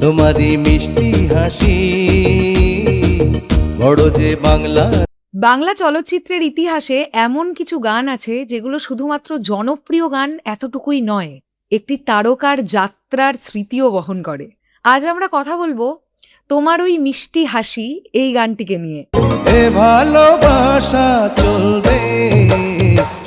তোমারই মিষ্টি হাসি বড় যে বাংলা। বাংলা চলচ্চিত্রের ইতিহাসে এমন কিছু গান আছে যেগুলো শুধুমাত্র জনপ্রিয় গান এতটুকুই নয়, একটি তারকার যাত্রার স্মৃতিও বহন করে। আজ আমরা কথা বলবো তোমার ওই মিষ্টি হাসি এই গানটিকে নিয়ে। এ ভালোবাসা চলবে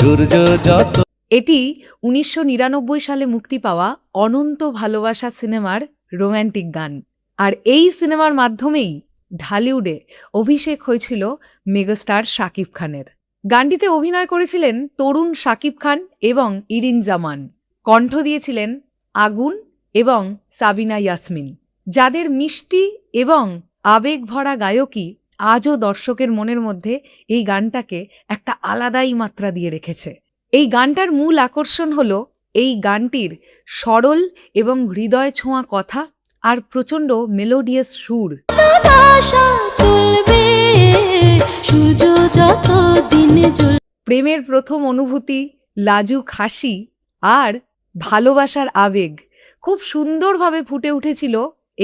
সূর্য যত। এটি ১৯৯৯ সালে মুক্তি পাওয়া অনন্ত ভালোবাসা সিনেমার রোম্যান্টিক গান। আর এই সিনেমার মাধ্যমেই ঢালিউডে অভিষেক হয়েছিল মেগাস্টার শাকিব খানের। গানটিতে অভিনয় করেছিলেন তরুণ শাকিব খান এবং ইরিন জামান। কণ্ঠ দিয়েছিলেন আগুন এবং সাবিনা ইয়াসমিন, যাদের মিষ্টি এবং আবেগ ভরা গায়কী আজও দর্শকের মনের মধ্যে এই গানটাকে একটা আলাদাই মাত্রা দিয়ে রেখেছে। এই গানটার মূল আকর্ষণ হলো এই গানটির সরল এবং হৃদয় ছোঁয়া কথা আর প্রচণ্ড মেলোডিয়াস সুর। প্রেমের প্রথম অনুভূতি, লাজুক হাসি আর ভালোবাসার আবেগ খুব সুন্দরভাবে ফুটে উঠেছিল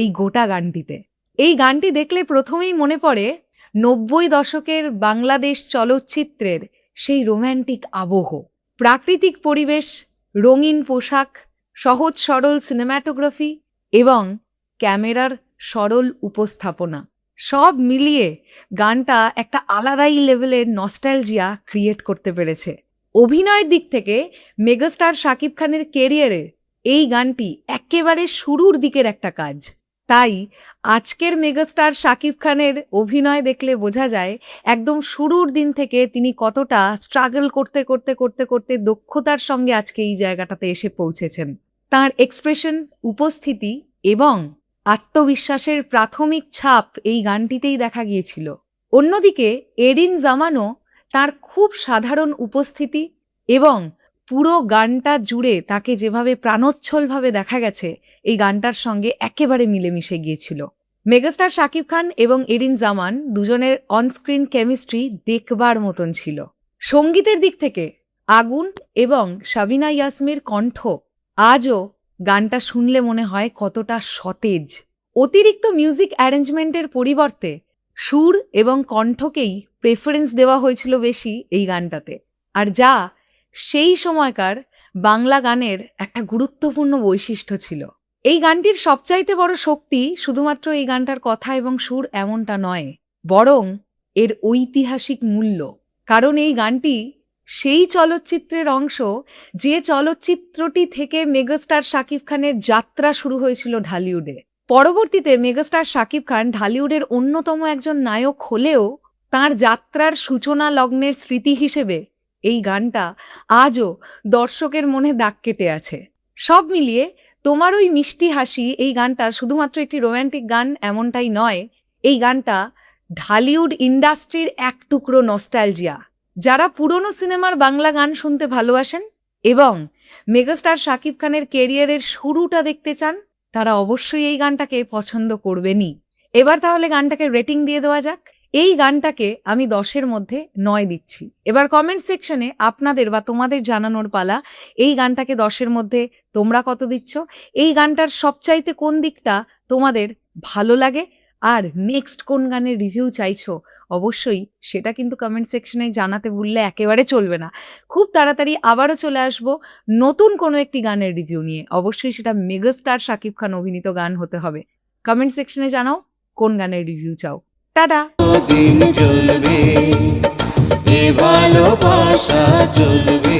এই গোটা গানটিতে। এই গানটি দেখলে প্রথমেই মনে পড়ে ৯০ দশকের বাংলাদেশ চলচ্চিত্রের সেই রোম্যান্টিক আবহ, প্রাকৃতিক পরিবেশ, রঙিন পোশাক, সহজ সরল সিনেম্যাটোগ্রাফি এবং ক্যামেরার সরল উপস্থাপনা, সব মিলিয়ে গানটা একটা আলাদাই লেভেলের নস্টালজিয়া ক্রিয়েট করতে পেরেছে। অভিনয়ের দিক থেকে মেগাস্টার শাকিব খানের কেরিয়ারে এই গানটি একেবারে শুরুর দিকের একটা কাজ। তাই আজকের মেগাস্টার শাকিব খানের অভিনয় দেখলে বোঝা যায় একদম শুরুর দিন থেকে তিনি কতটা স্ট্রাগল করতে করতে করতে করতে দক্ষতার সঙ্গে আজকে এই জায়গাটাতে এসে পৌঁছেছেন। তার এক্সপ্রেশন, উপস্থিতি এবং আত্মবিশ্বাসের প্রাথমিক ছাপ এই গানটিতেই দেখা গিয়েছিল। অন্যদিকে এরিন জামানও তার খুব সাধারণ উপস্থিতি এবং পুরো গানটা জুড়ে তাকে যেভাবে প্রাণোচ্ছলভাবে দেখা গেছে এই গানটার সঙ্গে একেবারে মিলেমিশে গিয়েছিল। মেগাস্টার শাকিব খান এবং এরিন জামান দুজনের অনস্ক্রিন কেমিস্ট্রি দেখবার মতন ছিল। সঙ্গীতের দিক থেকে আগুন এবং সাবিনা ইয়াসমিনের কণ্ঠ আজও গানটা শুনলে মনে হয় কতটা সতেজ। অতিরিক্ত মিউজিক অ্যারেঞ্জমেন্টের পরিবর্তে সুর এবং কণ্ঠকেই প্রেফারেন্স দেওয়া হয়েছিল বেশি এই গানটাতে, আর যা সেই সময়কার বাংলা গানের একটা গুরুত্বপূর্ণ বৈশিষ্ট্য ছিল। এই গানটির সবচাইতে বড় শক্তি শুধুমাত্র এই গানটার কথা এবং সুর এমনটা নয়, বরং এর ঐতিহাসিক মূল্য। কারণ এই গানটি সেই চলচ্চিত্রের অংশ যে চলচ্চিত্রটি থেকে মেগাস্টার শাকিব খানের যাত্রা শুরু হয়েছিল ঢালিউডে। পরবর্তীতে মেগাস্টার শাকিব খান ঢালিউডের অন্যতম একজন নায়ক হলেও তাঁর যাত্রার সূচনা লগ্নের স্মৃতি হিসেবে এই গানটা আজও দর্শকের মনে দাগ কেটে আছে। সব মিলিয়ে তোমার ওই মিষ্টি হাসি এই গানটা শুধুমাত্র একটি রোম্যান্টিক গান এমনটাই নয়, এই গানটা ঢালিউড ইন্ডাস্ট্রির এক টুকরো নস্টালজিয়া। যারা পুরনো সিনেমার বাংলা গান শুনতে ভালোবাসেন এবং মেগাস্টার শাকিব খানের কেরিয়ারের শুরুটা দেখতে চান, তারা অবশ্যই এই গানটাকে পছন্দ করবেনই। এবার তাহলে গানটাকে রেটিং দিয়ে দেওয়া যাক। এই গানটাকে আমি 10-এর মধ্যে 9 দিচ্ছি। এবার কমেন্ট সেকশনে আপনাদের বা তোমাদের জানানোর পালা, এই গানটাকে 10-এর মধ্যে তোমরা কত দিচ্ছ, এই গানটার সবচাইতে কোন দিকটা তোমাদের ভালো লাগে, আর নেক্সট কোন গানের রিভিউ চাইছো অবশ্যই সেটা কিন্তু কমেন্ট সেকশনে জানাতে ভুললে একেবারে চলবে না। খুব তাড়াতাড়ি আবারও চলে আসবো নতুন কোনো একটি গানের রিভিউ নিয়ে। অবশ্যই সেটা মেগাস্টার শাকিব খান অভিনীত গান হতে হবে। কমেন্ট সেকশনে জানাও কোন গানের রিভিউ চাও। টাটা। দিন চলবে এ ভালোবাসা চলবে।